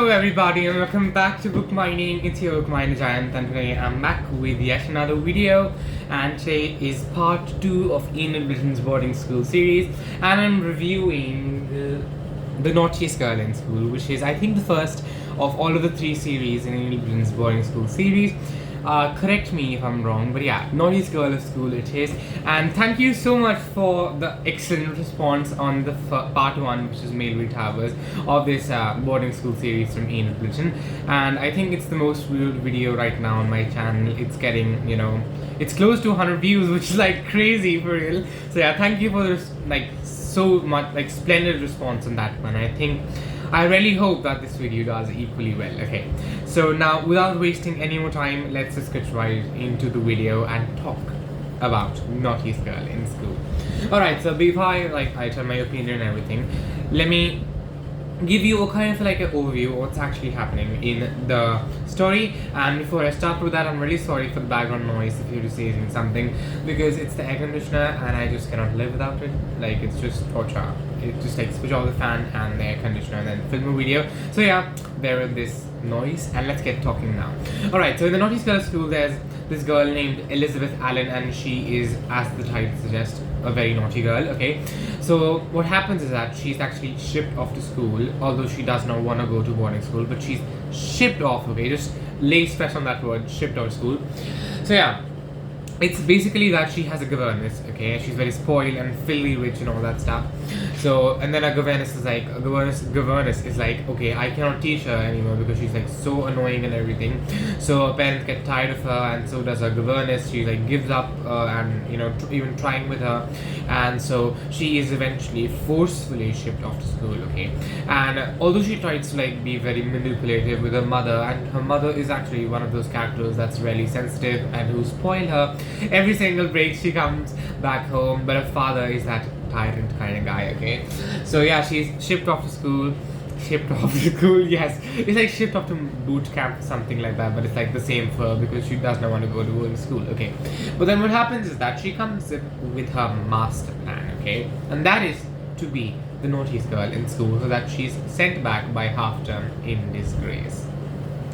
Hello everybody and welcome back to Book Mining. It's your Book Miner Giant and today I'm back with yet another video, and today is part 2 of Enid Blyton's boarding school series, and I'm reviewing the Naughtiest Girl in School, which is I think the first of all of the 3 series in Enid Blyton's boarding school series. Correct me if I'm wrong, but yeah, Naughtiest Girl of School it is. And thank you so much for the excellent response on the part 1, which is Male Read Towers, of this boarding school series from Enid Blyton. And I think it's the most viewed video right now on my channel. It's getting, it's close to 100 views, which is like crazy for real. So yeah, thank you for this so much splendid response on that one. I really hope that this video does equally well. Okay, so now without wasting any more time, let's just get right into the video and talk about Naughtiest Girl in School. Alright, so before I tell my opinion and everything, let me give you a kind of an overview of what's actually happening in the story. And before I start with that, I'm really sorry for the background noise if you're receiving something, because it's the air conditioner and I just cannot live without it. It's just torture. It just switch off the fan and the air conditioner and then film a video. So yeah, bear with this noise and let's get talking now. Alright, so in the Naughtiest Girl School there's this girl named Elizabeth Allen, and she is, as the title suggests, a very naughty girl. Okay, so what happens is that she's actually shipped off to school, although she does not want to go to boarding school, but she's shipped off. Okay, just lay stress on that word, shipped off to school. So yeah, it's basically that she has a governess, okay, she's very spoiled and filthy rich and all that stuff. So, and then a governess is like, okay, I cannot teach her anymore because she's so annoying and everything. So parents get tired of her, and so does her governess. She gives up and even trying with her, and so she is eventually forcefully shipped off to school. Okay, and although she tries to be very manipulative with her mother, and her mother is actually one of those characters that's really sensitive and who spoil her. Every single break she comes back home, but her father is that tyrant kind of guy. Okay, so yeah, she's shipped off to school. Yes, it's shipped off to boot camp, something like that, but it's the same for her because she does not want to go to school. Okay, but then what happens is that she comes with her master plan. Okay, and that is to be the naughtiest girl in school, so that she's sent back by half term in disgrace.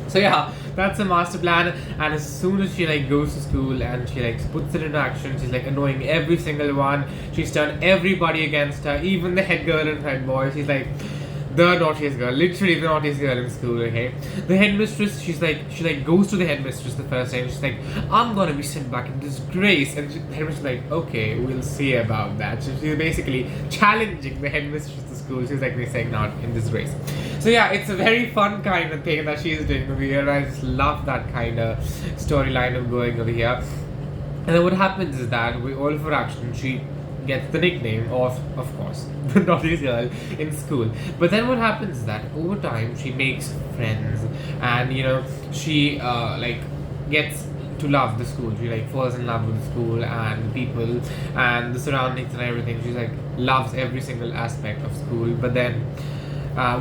So yeah, that's a master plan, and as soon as she goes to school and she puts it into action, she's annoying every single one. She's turned everybody against her, even the head girl and head boy. She's the naughtiest girl, literally the naughtiest girl in school. Okay, the headmistress, she goes to the headmistress the first time. She's I'm gonna be sent back in disgrace, and the headmistress is okay, we'll see about that. So she's basically challenging the headmistress to school. She's we're saying not in disgrace. So yeah, it's a very fun kind of thing that she's doing over here. I just love that kind of storyline of going over here. And then what happens is that with all of her action, she gets the nickname of course, the naughtiest girl in school. But then what happens is that over time she makes friends, and she gets to love the school. She falls in love with the school and the people and the surroundings and everything. She loves every single aspect of school. But then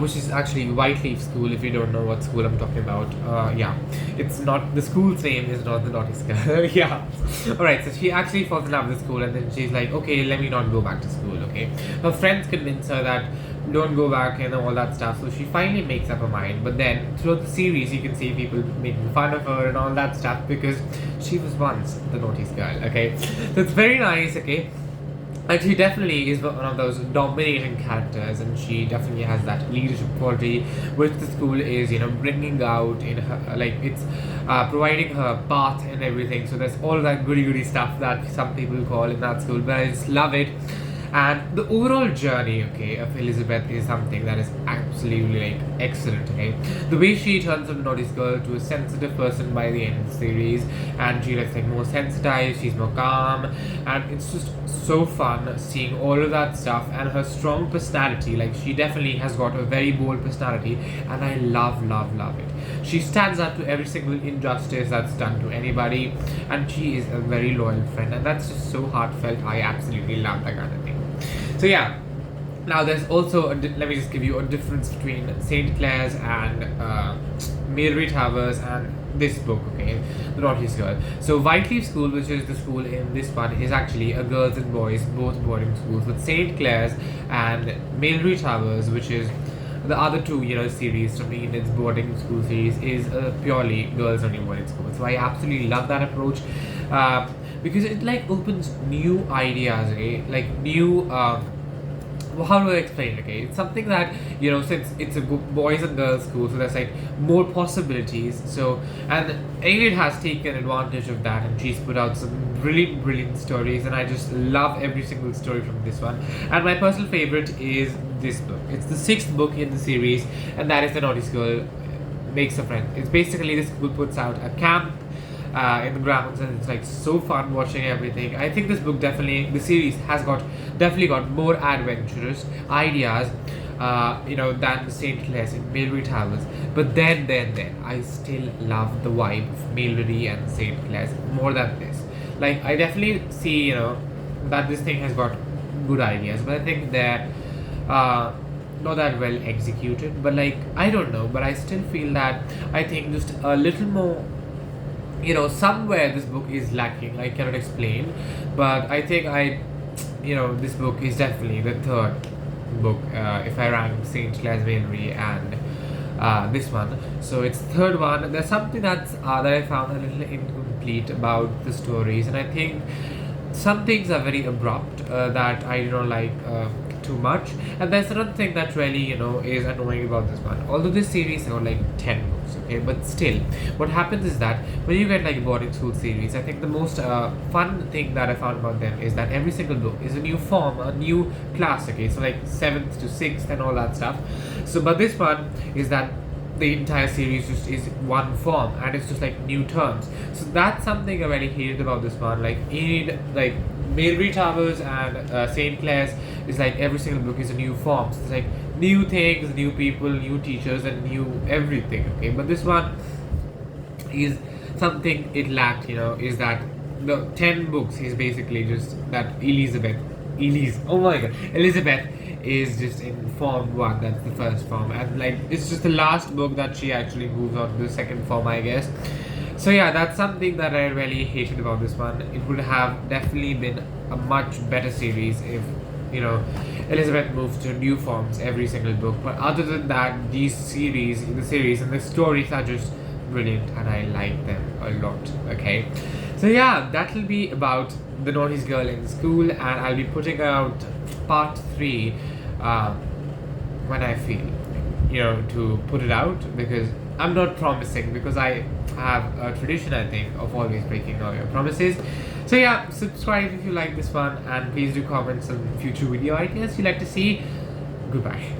which is actually Whiteleaf School, if you don't know what school I'm talking about. Yeah, it's not, the school's name is not the Naughtiest Girl. Yeah, alright, so she actually falls in love with the school, and then she's okay, let me not go back to school. Okay, her friends convince her that don't go back and all that stuff, so she finally makes up her mind. But then throughout the series you can see people making fun of her and all that stuff because she was once the naughtiest girl. Okay, so it's very nice. Okay, and she definitely is one of those dominating characters, and she definitely has that leadership quality which the school is bringing out in her. It's providing her path and everything. So there's all that goody stuff that some people call in that school, but I just love it. And the overall journey, okay, of Elizabeth is something that is absolutely excellent. Okay, the way she turns from a naughtiest girl to a sensitive person by the end of the series, and she gets more sensitized, she's more calm, and it's just so fun seeing all of that stuff. And her strong personality, she definitely has got a very bold personality, and I love it. She stands up to every single injustice that's done to anybody, and she is a very loyal friend, and that's just so heartfelt. I absolutely love that kind of thing. So yeah, now there's also let me just give you a difference between St. Clair's and Male Read Towers and this book. Okay, the Naughtiest Girl. So Whiteleaf School, which is the school in this one, is actually a girls and boys both boarding schools, with St. Clair's and Male Read Towers, which is the other two, series from the Enid's boarding school series is purely girls only boarding school. So I absolutely love that approach, because it like opens new ideas, okay? Like new. How do I explain? Okay, it's something that since it's a boys and girls school, so there's like more possibilities. So and Enid has taken advantage of that, and she's put out some brilliant stories, and I just love every single story from this one. And my personal favorite is this book. It's the 6th book in the series, and that is the Naughtiest Girl Makes a Friend. It's basically this school puts out a camp in the grounds, and it's like so fun watching everything. I think this book the series has definitely got more adventurous ideas, than the Saint Clair's in Malebury Towers. But then, I still love the vibe of Malebury and Saint Clair's more than this. Like I definitely see, that this thing has got good ideas, but I think they're not that well executed. But like I don't know, but I still feel that I think just a little more, somewhere this book is lacking. I cannot explain, but I think this book is definitely the 3rd book if I rank Saint Clair's Malebury and this one. So it's 3rd one. There's something that I found a little incomplete about the stories, and I think some things are very abrupt that I don't like too much. And there's another thing that really is annoying about this one. Although this series got like 10 books, okay, but still what happens is that when you get like a boarding school series, I think the most fun thing that I found about them is that every single book is a new form, a new class, okay, so like 7th to 6th and all that stuff. So but this one is that the entire series just is one form, and it's just like new terms. So that's something I really hated about this one. Like Enid, like Malebury Towers and Saint Clair's is like every single book is a new form. So it's like new things, new people, new teachers, and new everything. Okay, but this one is something it lacked. Is that the 10 books is basically just that Elizabeth is just in form 1. That's the first form, and like it's just the last book that she actually moves on to the 2nd form, I guess. So yeah, that's something that I really hated about this one. It would have definitely been a much better series if Elizabeth moves to new forms every single book. But other than that, the series and the stories are just brilliant, and I like them a lot. Okay, so yeah, that will be about the Naughtiest Girl in School, and I'll be putting out part 3 when I feel to put it out, because I'm not promising, because I have a tradition, I think, of always breaking all your promises. So yeah, subscribe if you like this one, and please do comment some future video ideas you'd like to see. Goodbye.